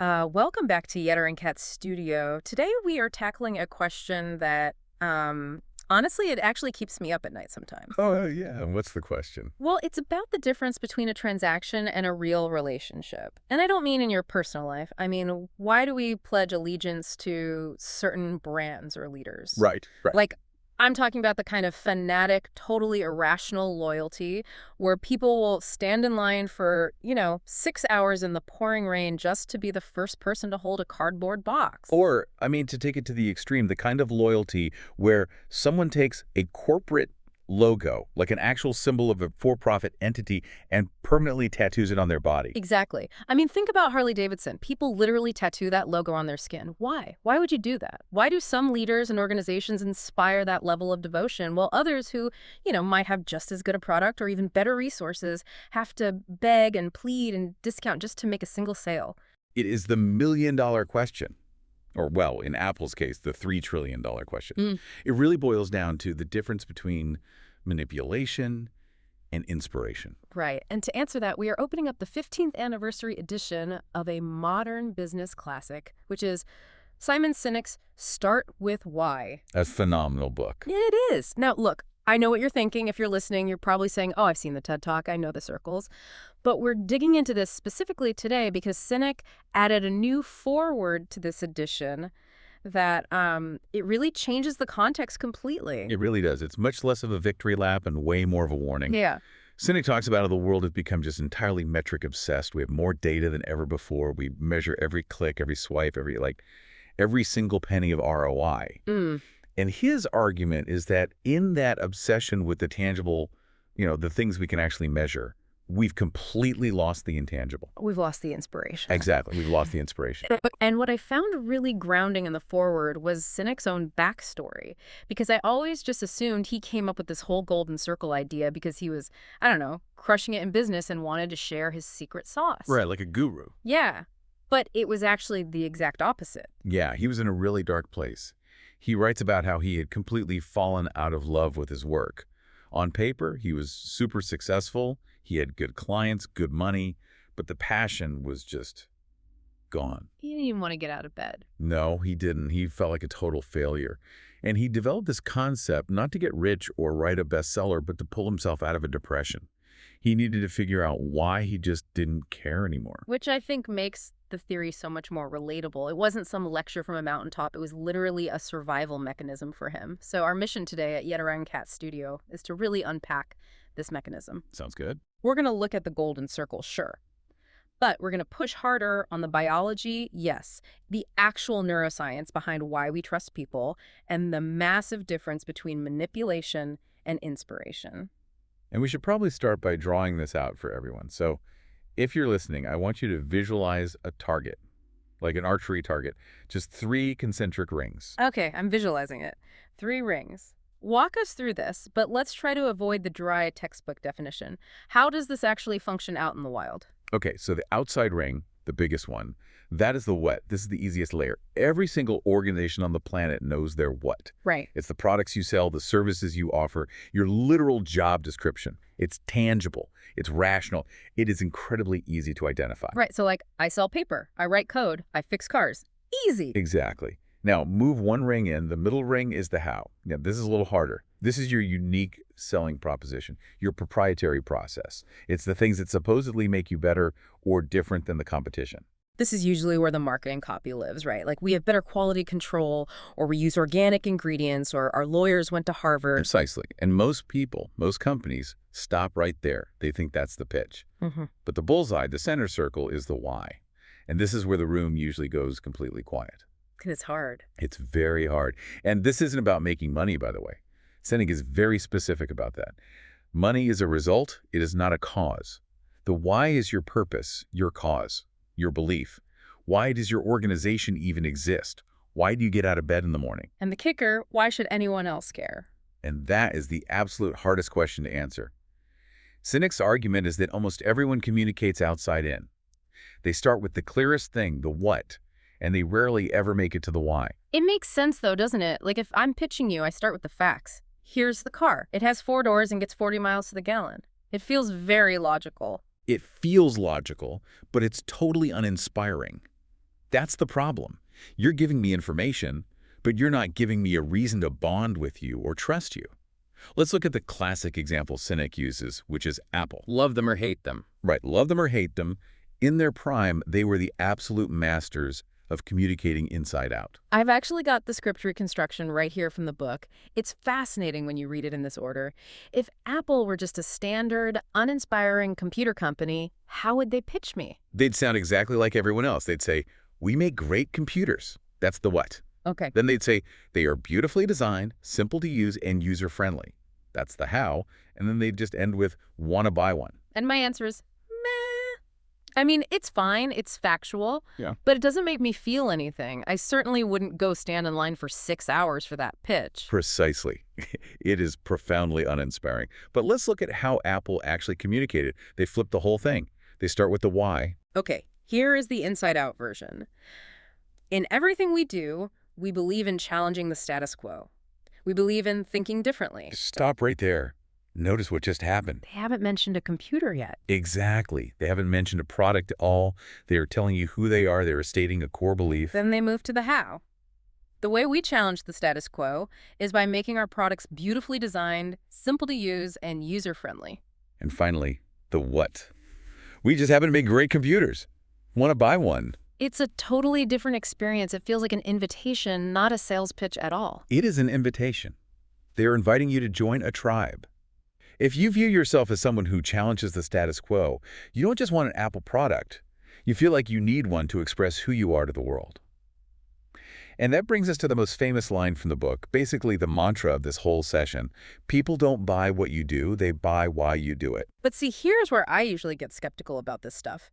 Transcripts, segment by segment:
Welcome back to Yetter and Cat's studio. Today we are tackling a question that, honestly, it actually keeps me up at night sometimes. Oh, yeah. And what's the question? Well, it's about the difference between a transaction and a real relationship. And I don't mean in your personal life. I mean, why do we pledge allegiance to certain brands or leaders? Right, right. Like, I'm talking about the kind of fanatic, totally irrational loyalty where people will stand in line for, 6 hours in the pouring rain just to be the first person to hold a cardboard box. Or, I mean, to take it to the extreme, the kind of loyalty where someone takes a corporate logo, like an actual symbol of a for-profit entity, and permanently tattoos it on their body. Exactly. I mean, think about Harley-Davidson. People literally tattoo that logo on their skin. Why? Why would you do that? Why do some leaders and organizations inspire that level of devotion, while others who, might have just as good a product or even better resources have to beg and plead and discount just to make a single sale? It is the million-dollar question. Or, well, in Apple's case, the $3 trillion question. It really boils down to the difference between manipulation and inspiration. Right. And to answer that, we are opening up the 15th anniversary edition of a modern business classic, which is Simon Sinek's Start With Why. A phenomenal book. It is. Now, look, I know what you're thinking. If you're listening, you're probably saying, oh, I've seen the TED Talk. I know the circles. But we're digging into this specifically today because Sinek added a new foreword to this edition that it really changes the context completely. It really does. It's much less of a victory lap and way more of a warning. Yeah. Sinek talks about how the world has become just entirely metric obsessed. We have more data than ever before. We measure every click, every swipe, every single penny of ROI. And his argument is that in that obsession with the tangible, the things we can actually measure, we've completely lost the intangible. We've lost the inspiration. Exactly. We've lost the inspiration. And what I found really grounding in the foreword was Sinek's own backstory, because I always just assumed he came up with this whole golden circle idea because he was, I don't know, crushing it in business and wanted to share his secret sauce. Right, like a guru. Yeah. But it was actually the exact opposite. Yeah, he was in a really dark place. He writes about how he had completely fallen out of love with his work. On paper, he was super successful. He had good clients, good money, but the passion was just gone. He didn't even want to get out of bed. No, he didn't. He felt like a total failure. And he developed this concept not to get rich or write a bestseller, but to pull himself out of a depression. He needed to figure out why he just didn't care anymore. Which I think makes the theory so much more relatable. It wasn't some lecture from a mountaintop. It was literally a survival mechanism for him. So our mission today at Yetter and Cat Studio is to really unpack this mechanism. Sounds good. We're going to look at the golden circle, sure. But we're going to push harder on the biology, yes, the actual neuroscience behind why we trust people, and the massive difference between manipulation and inspiration. And we should probably start by drawing this out for everyone. So if you're listening, I want you to visualize a target, like an archery target, just 3 concentric rings. Okay, I'm visualizing it. 3 rings. Walk us through this, but let's try to avoid the dry textbook definition. How does this actually function out in the wild? Okay, so the outside ring, the biggest one, that is the what. This is the easiest layer. Every single organization on the planet knows their what. Right. It's the products you sell, the services you offer, your literal job description. It's tangible. It's rational. It is incredibly easy to identify. Right, so like, I sell paper, I write code, I fix cars. Easy. Exactly. Now, move one ring in. The middle ring is the how. Now, this is a little harder. This is your unique selling proposition, your proprietary process. It's the things that supposedly make you better or different than the competition. This is usually where the marketing copy lives, right? Like, we have better quality control, or we use organic ingredients, or our lawyers went to Harvard. Precisely. And most people, most companies, stop right there. They think that's the pitch. But the bullseye, the center circle, is the why. And this is where the room usually goes completely quiet. Because it's hard. It's very hard. And this isn't about making money, by the way. Sinek is very specific about that. Money is a result. It is not a cause. The why is your purpose, your cause, your belief. Why does your organization even exist? Why do you get out of bed in the morning? And the kicker, why should anyone else care? And that is the absolute hardest question to answer. Sinek's argument is that almost everyone communicates outside in. They start with the clearest thing, the what, and they rarely ever make it to the why. It makes sense, though, doesn't it? Like, if I'm pitching you, I start with the facts. Here's the car. It has 4 doors and gets 40 miles to the gallon. It feels very logical. It feels logical, but it's totally uninspiring. That's the problem. You're giving me information, but you're not giving me a reason to bond with you or trust you. Let's look at the classic example Sinek uses, which is Apple. Love them or hate them. Right, love them or hate them, in their prime, they were the absolute masters of communicating inside out. I've actually got the script reconstruction right here from the book. It's fascinating when you read it in this order. If Apple were just a standard, uninspiring computer company, how would they pitch me? They'd sound exactly like everyone else. They'd say, we make great computers. That's the what. Okay. Then they'd say, they are beautifully designed, simple to use, and user-friendly. That's the how. And then they'd just end with, wanna buy one. And my answer is, meh. I mean, it's fine, it's factual, Yeah. but it doesn't make me feel anything. I certainly wouldn't go stand in line for 6 hours for that pitch. Precisely. It is profoundly uninspiring. But let's look at how Apple actually communicated. They flipped the whole thing. They start with the why. Okay, here is the inside-out version. In everything we do, we believe in challenging the status quo. We believe in thinking differently. Stop right there. Notice what just happened. They haven't mentioned a computer yet. Exactly. They haven't mentioned a product at all. They are telling you who they are. They are stating a core belief. Then they move to the how. The way we challenge the status quo is by making our products beautifully designed, simple to use, and user-friendly. And finally, the what. We just happen to make great computers. Want to buy one? It's a totally different experience. It feels like an invitation, not a sales pitch at all. It is an invitation. They are inviting you to join a tribe. If you view yourself as someone who challenges the status quo, you don't just want an Apple product. You feel like you need one to express who you are to the world. And that brings us to the most famous line from the book, basically the mantra of this whole session. People don't buy what you do, they buy why you do it. But see, here's where I usually get skeptical about this stuff.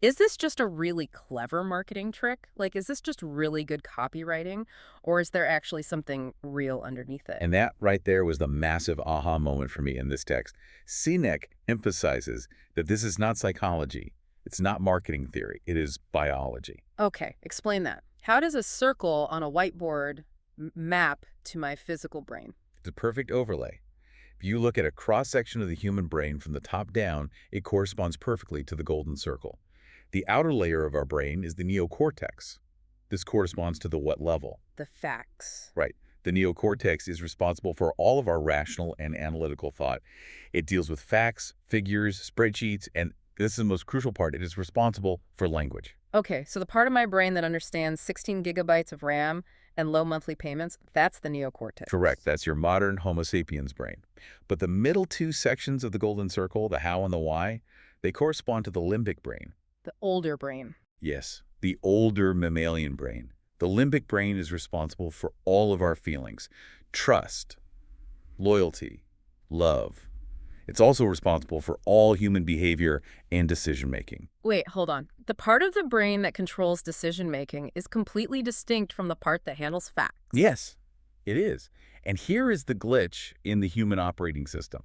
Is this just a really clever marketing trick? Like, is this just really good copywriting? Or is there actually something real underneath it? And that right there was the massive aha moment for me in this text. Sinek emphasizes that this is not psychology. It's not marketing theory. It is biology. Okay, explain that. How does a circle on a whiteboard map to my physical brain? It's a perfect overlay. If you look at a cross-section of the human brain from the top down, it corresponds perfectly to the golden circle. The outer layer of our brain is the neocortex. This corresponds to the what level? The facts. Right. The neocortex is responsible for all of our rational and analytical thought. It deals with facts, figures, spreadsheets, and this is the most crucial part. It is responsible for language. Okay, so the part of my brain that understands 16 gigabytes of RAM and low monthly payments, that's the neocortex. Correct. That's your modern Homo sapiens brain. But the middle two sections of the golden circle, the how and the why, they correspond to the limbic brain. The older brain. Yes, the older mammalian brain. The limbic brain is responsible for all of our feelings. Trust, loyalty, love. It's also responsible for all human behavior and decision-making. Wait, hold on. The part of the brain that controls decision-making is completely distinct from the part that handles facts. Yes, it is. And here is the glitch in the human operating system.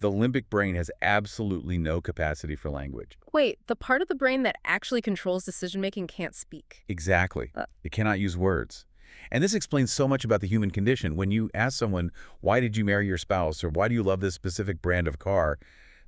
The limbic brain has absolutely no capacity for language. Wait, the part of the brain that actually controls decision-making can't speak. Exactly. It cannot use words. And this explains so much about the human condition. When you ask someone, why did you marry your spouse, or why do you love this specific brand of car,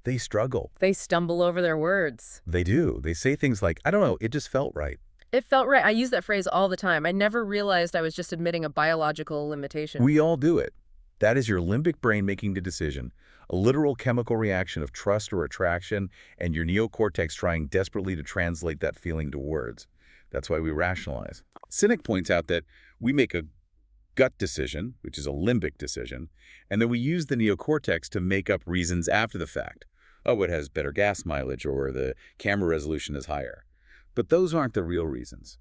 they struggle. They stumble over their words. They do. They say things like, I don't know, it just felt right. It felt right. I use that phrase all the time. I never realized I was just admitting a biological limitation. We all do it. That is your limbic brain making the decision, a literal chemical reaction of trust or attraction, and your neocortex trying desperately to translate that feeling to words. That's why we rationalize. Sinek points out that we make a gut decision, which is a limbic decision, and then we use the neocortex to make up reasons after the fact. Oh, it has better gas mileage, or the camera resolution is higher. But those aren't the real reasons.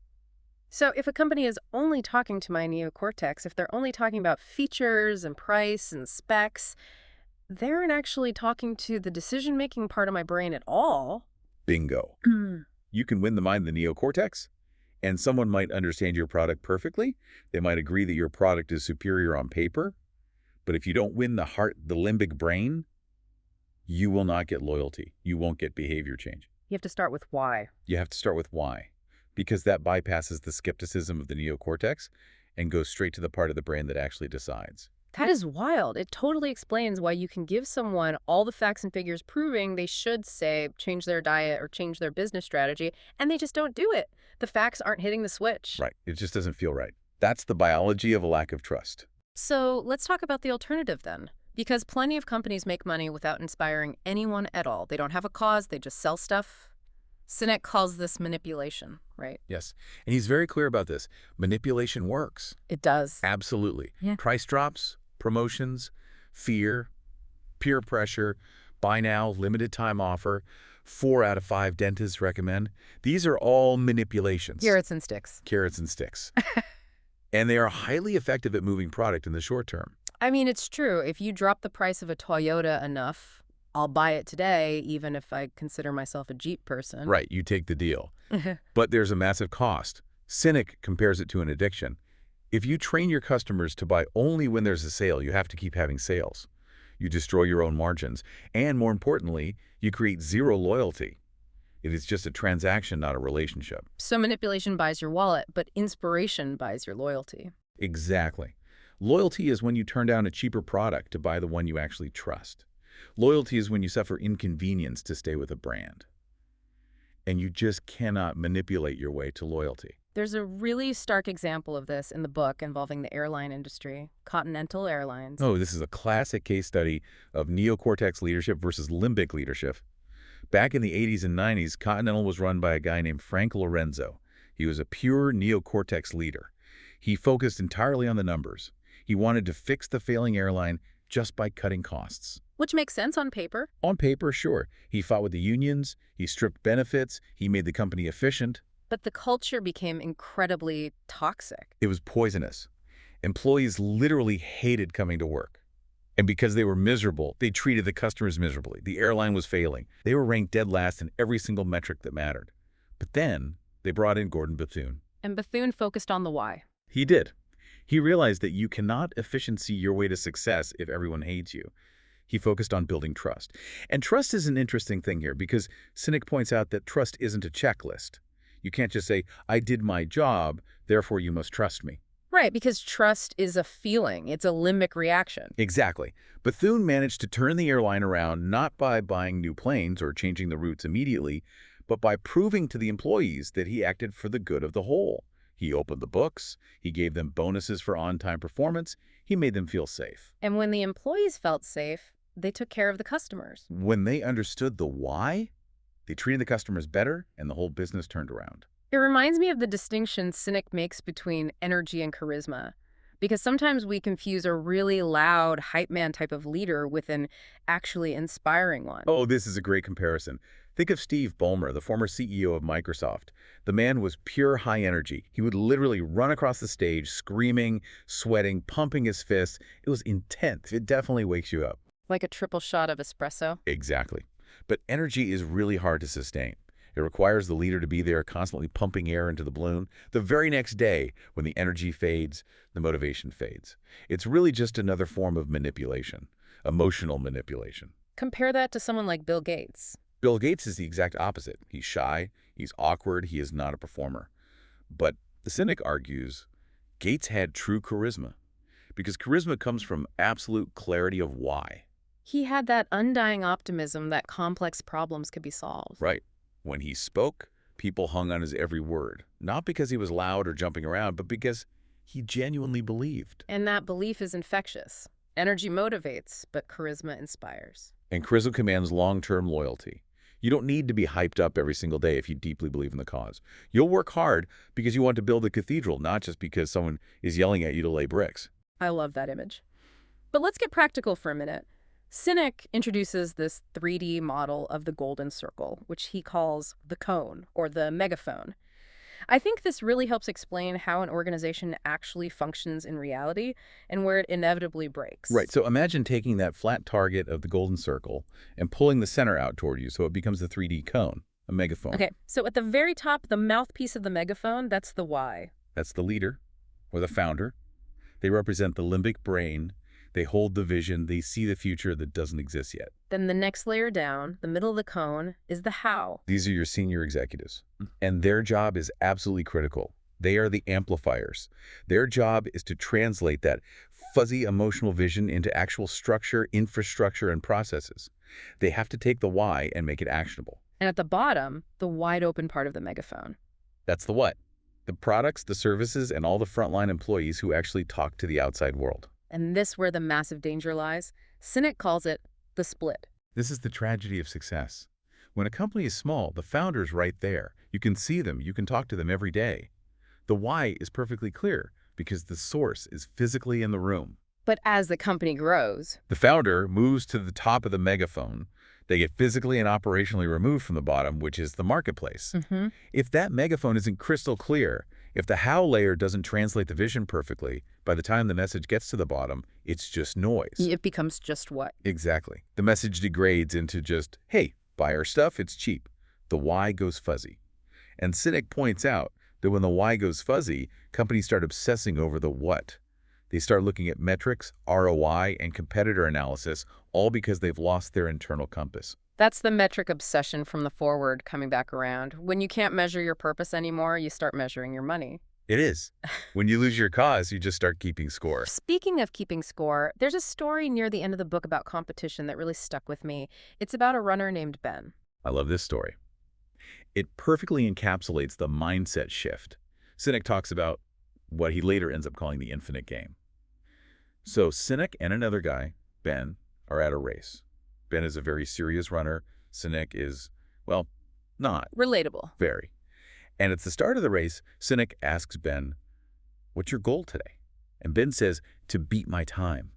So if a company is only talking to my neocortex, if they're only talking about features and price and specs, they aren't actually talking to the decision-making part of my brain at all. Bingo. You can win the mind of the neocortex, and someone might understand your product perfectly. They might agree that your product is superior on paper. But if you don't win the heart, the limbic brain, you will not get loyalty. You won't get behavior change. You have to start with why. You have to start with why, because that bypasses the skepticism of the neocortex and goes straight to the part of the brain that actually decides. That is wild. It totally explains why you can give someone all the facts and figures proving they should, say, change their diet or change their business strategy, and they just don't do it. The facts aren't hitting the switch. Right. It just doesn't feel right. That's the biology of a lack of trust. So let's talk about the alternative then. Because plenty of companies make money without inspiring anyone at all. They don't have a cause, they just sell stuff. Sinek calls this manipulation, right? Yes. And he's very clear about this. Manipulation works. It does. Absolutely. Yeah. Price drops, promotions, fear, peer pressure, buy now, limited time offer, 4 out of 5 dentists recommend. These are all manipulations. Carrots and sticks. Carrots and sticks. And they are highly effective at moving product in the short term. I mean, it's true. If you drop the price of a Toyota enough, I'll buy it today, even if I consider myself a Jeep person. Right, you take the deal. But there's a massive cost. Sinek compares it to an addiction. If you train your customers to buy only when there's a sale, you have to keep having sales. You destroy your own margins. And more importantly, you create zero loyalty. It is just a transaction, not a relationship. So manipulation buys your wallet, but inspiration buys your loyalty. Exactly. Loyalty is when you turn down a cheaper product to buy the one you actually trust. Loyalty is when you suffer inconvenience to stay with a brand. And you just cannot manipulate your way to loyalty. There's a really stark example of this in the book involving the airline industry, Continental Airlines. Oh, this is a classic case study of neocortex leadership versus limbic leadership. Back in the 80s and 90s, Continental was run by a guy named Frank Lorenzo. He was a pure neocortex leader. He focused entirely on the numbers. He wanted to fix the failing airline just by cutting costs. Which makes sense on paper. On paper, sure. He fought with the unions, he stripped benefits, he made the company efficient. But the culture became incredibly toxic. It was poisonous. Employees literally hated coming to work. And because they were miserable, they treated the customers miserably. The airline was failing. They were ranked dead last in every single metric that mattered. But then they brought in Gordon Bethune. And Bethune focused on the why. He did. He realized that you cannot efficiency your way to success if everyone hates you. He focused on building trust. And trust is an interesting thing here because Sinek points out that trust isn't a checklist. You can't just say, I did my job, therefore you must trust me. Right, because trust is a feeling. It's a limbic reaction. Exactly. Bethune managed to turn the airline around not by buying new planes or changing the routes immediately, but by proving to the employees that he acted for the good of the whole. He opened the books, he gave them bonuses for on-time performance, he made them feel safe. And when the employees felt safe, they took care of the customers. When they understood the why, they treated the customers better and the whole business turned around. It reminds me of the distinction Sinek makes between energy and charisma, because sometimes we confuse a really loud, hype man type of leader with an actually inspiring one. Oh, this is a great comparison. Think of Steve Ballmer, the former CEO of Microsoft. The man was pure high energy. He would literally run across the stage, screaming, sweating, pumping his fists. It was intense. It definitely wakes you up. Like a triple shot of espresso. Exactly. But energy is really hard to sustain. It requires the leader to be there constantly pumping air into the balloon. The very next day, when the energy fades, the motivation fades. It's really just another form of manipulation, emotional manipulation. Compare that to someone like Bill Gates. Bill Gates is the exact opposite. He's shy, he's awkward, he is not a performer. But the Cynic argues Gates had true charisma, because charisma comes from absolute clarity of why. He had that undying optimism that complex problems could be solved. Right. When he spoke, people hung on his every word, not because he was loud or jumping around, but because he genuinely believed. And that belief is infectious. Energy motivates, but charisma inspires. And charisma commands long-term loyalty. You don't need to be hyped up every single day if you deeply believe in the cause. You'll work hard because you want to build a cathedral, not just because someone is yelling at you to lay bricks. I love that image. But let's get practical for a minute. Sinek introduces this 3D model of the golden circle, which he calls the cone, or the megaphone. I think this really helps explain how an organization actually functions in reality and where it inevitably breaks. Right, so imagine taking that flat target of the golden circle and pulling the center out toward you so it becomes a 3D cone, a megaphone. Okay, so at the very top, the mouthpiece of the megaphone, that's the why. That's the leader, or the founder. They represent the limbic brain. They hold the vision. They see the future that doesn't exist yet. Then the next layer down, the middle of the cone, is the how. These are your senior executives, and their job is absolutely critical. They are the amplifiers. Their job is to translate that fuzzy emotional vision into actual structure, infrastructure, and processes. They have to take the why and make it actionable. And at the bottom, the wide open part of the megaphone. That's the what. The products, the services, and all the frontline employees who actually talk to the outside world. And this where the massive danger lies. Sinek calls it the split. This is the tragedy of success. When a company is small, the founder's right there. You can see them, you can talk to them every day. The why is perfectly clear because the source is physically in the room. But as the company grows, The founder moves to the top of the megaphone. They get physically and operationally removed from the bottom, which is the marketplace. If that megaphone isn't crystal clear, if the how layer doesn't translate the vision perfectly, by the time the message gets to the bottom, it's just noise. it becomes just what? Exactly. The message degrades into just, hey, buy our stuff, it's cheap. The why goes fuzzy. And Sinek points out that when the why goes fuzzy, companies start obsessing over the what. They start looking at metrics, ROI, and competitor analysis, all because they've lost their internal compass. That's the metric obsession from the forward coming back around. When you can't measure your purpose anymore, you start measuring your money. It is. When you lose your cause, you just start keeping score. Speaking of keeping score, there's a story near the end of the book about competition that really stuck with me. It's about a runner named Ben. I love this story. It perfectly encapsulates the mindset shift. Sinek talks about what he later ends up calling the infinite game. So Sinek and another guy, Ben, are at a race. Ben is a very serious runner. Sinek is, well, not Relatable. very. And at the start of the race, Sinek asks Ben, "What's your goal today?" And Ben says, "To beat my time."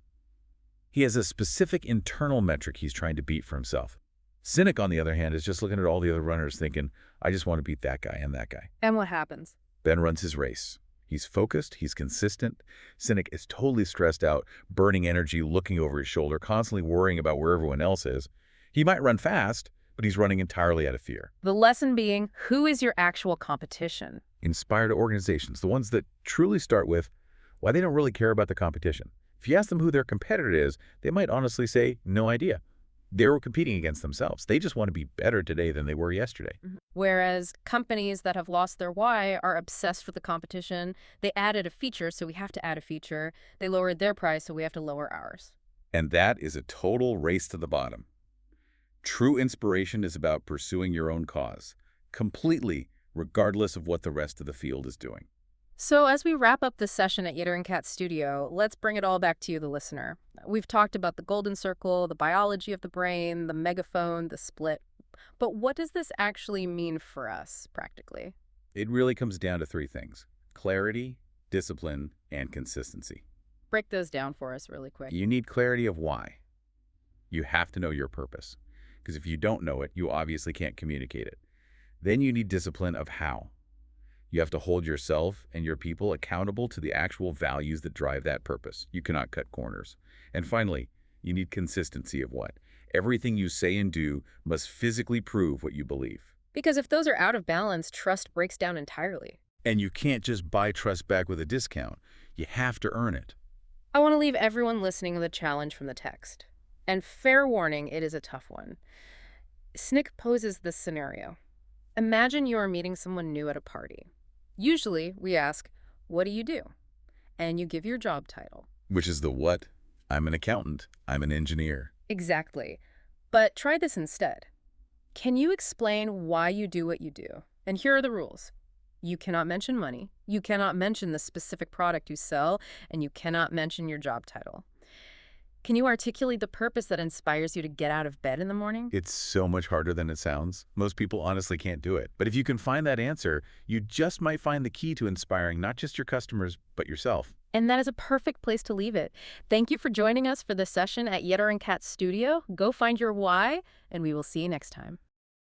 He has a specific internal metric he's trying to beat for himself. Sinek, on the other hand, is just looking at all the other runners thinking, "I just want to beat that guy and that guy." And what happens? Ben runs his race. He's focused, he's consistent. Sinek is totally stressed out, burning energy, looking over his shoulder, constantly worrying about where everyone else is. He might run fast, but he's running entirely out of fear. The lesson being, who is your actual competition? Inspired organizations, the ones that truly start with why they don't really care about the competition. If you ask them who their competitor is, they might honestly say, no idea. They're competing against themselves. They just want to be better today than they were yesterday. Whereas companies that have lost their why are obsessed with the competition. They added a feature, so we have to add a feature. They lowered their price, so we have to lower ours. And that is a total race to the bottom. True inspiration is about pursuing your own cause, completely, regardless of what the rest of the field is doing. So as we wrap up this session at Yetter and Cat Studio, let's bring it all back to you, the listener. We've talked about the golden circle, the biology of the brain, the megaphone, the split. But what does this actually mean for us, practically? It really comes down to three things: clarity, discipline, and consistency. Break those down for us really quick. You need clarity of why. You have to know your purpose, because if you don't know it, you obviously can't communicate it. Then you need discipline of how. You have to hold yourself and your people accountable to the actual values that drive that purpose. You cannot cut corners. And finally, you need consistency of what. Everything you say and do must physically prove what you believe. Because if those are out of balance, trust breaks down entirely. And you can't just buy trust back with a discount. You have to earn it. I want to leave everyone listening with a challenge from the text. And fair warning, it is a tough one. Sinek poses this scenario. Imagine you are meeting someone new at a party. Usually, we ask, what do you do? And you give your job title. Which is the what? I'm an accountant. I'm an engineer. Exactly. But try this instead. Can you explain why you do what you do? And here are the rules. You cannot mention money, you cannot mention the specific product you sell, and you cannot mention your job title. Can you articulate the purpose that inspires you to get out of bed in the morning? It's so much harder than it sounds. Most people honestly can't do it. But if you can find that answer, you just might find the key to inspiring not just your customers, but yourself. And that is a perfect place to leave it. Thank you for joining us for this session at Yetter and Cat Studio. Go find your why, and we will see you next time.